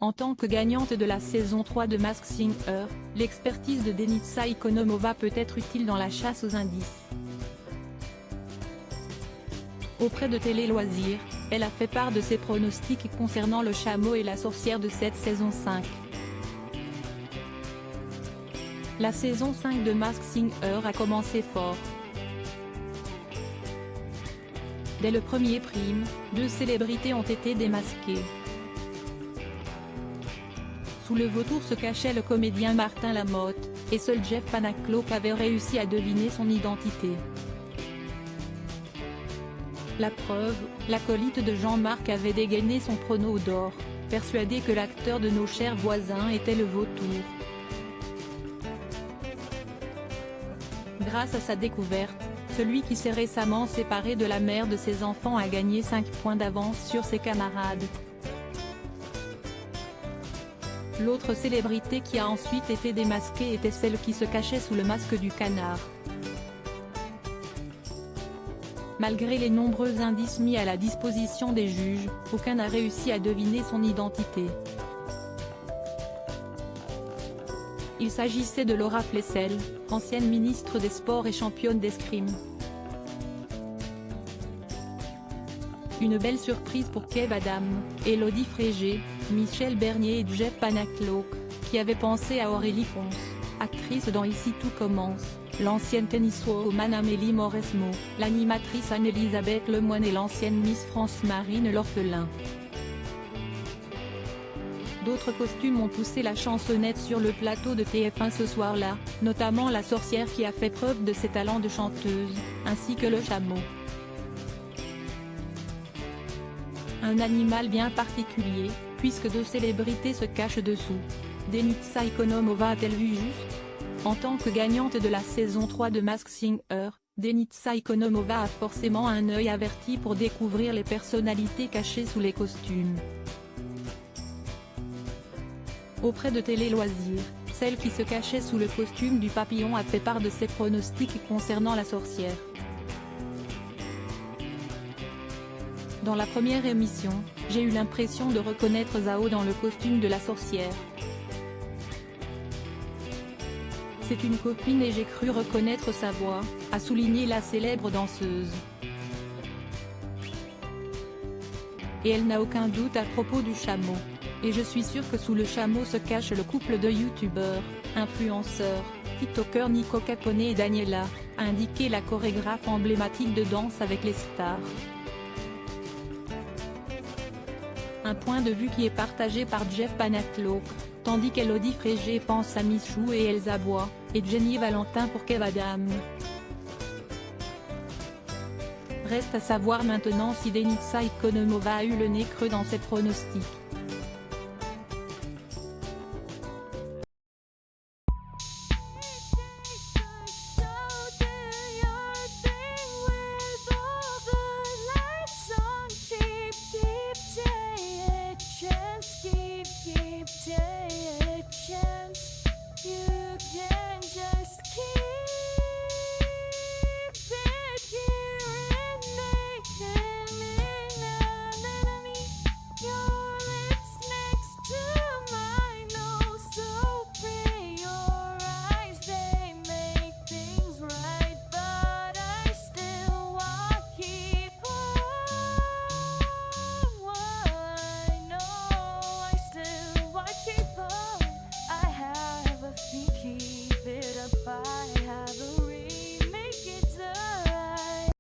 En tant que gagnante de la saison 3 de Masked Singer, l'expertise de Denitsa Ikonomova peut être utile dans la chasse aux indices. Auprès de Télé Loisirs, elle a fait part de ses pronostics concernant le chameau et la sorcière de cette saison 5. La saison 5 de Masked Singer a commencé fort. Dès le premier prime, 2 célébrités ont été démasquées. Sous le vautour se cachait le comédien Martin Lamotte, et seul Jeff Panaclock avait réussi à deviner son identité. La preuve, l'acolyte de Jean-Marc avait dégainé son prono d'or, persuadé que l'acteur de Nos chers voisins était le vautour. Grâce à sa découverte, celui qui s'est récemment séparé de la mère de ses enfants a gagné 5 points d'avance sur ses camarades. L'autre célébrité qui a ensuite été démasquée était celle qui se cachait sous le masque du canard. Malgré les nombreux indices mis à la disposition des juges, aucun n'a réussi à deviner son identité. Il s'agissait de Laura Flessel, ancienne ministre des Sports et championne d'escrime. Une belle surprise pour Kev Adam, Élodie Frégé, Michel Bernier et Jeff Panaclock, qui avaient pensé à Aurélie Pons, actrice dans Ici tout commence, l'ancienne tenniswoman Amélie Mauresmo, l'animatrice Anne-Elisabeth Lemoine et l'ancienne Miss France Marine L'Orphelin. D'autres costumes ont poussé la chansonnette sur le plateau de TF1 ce soir-là, notamment la sorcière qui a fait preuve de ses talents de chanteuse, ainsi que le chameau. Un animal bien particulier, puisque 2 célébrités se cachent dessous. Denitsa Ikonomova a-t-elle vu juste? En tant que gagnante de la saison 3 de Masked Singer, Denitsa Ikonomova a forcément un œil averti pour découvrir les personnalités cachées sous les costumes. Auprès de Télé Loisirs, celle qui se cachait sous le costume du papillon a fait part de ses pronostics concernant la sorcière. Dans la première émission, j'ai eu l'impression de reconnaître Zao dans le costume de la sorcière. C'est une copine et j'ai cru reconnaître sa voix, a souligné la célèbre danseuse. Et elle n'a aucun doute à propos du chameau. Et je suis sûre que sous le chameau se cache le couple de youtubeurs, influenceurs, tiktokers Nico Capone et Daniela, a indiqué la chorégraphe emblématique de Danse avec les stars. Un point de vue qui est partagé par Jeff Panaclock, tandis qu'Élodie Frégé pense à Michou et Elsa Bois, et Jenny Valentin pour Kev Adam. Reste à savoir maintenant si Denitsa Ikonomova a eu le nez creux dans ses pronostics.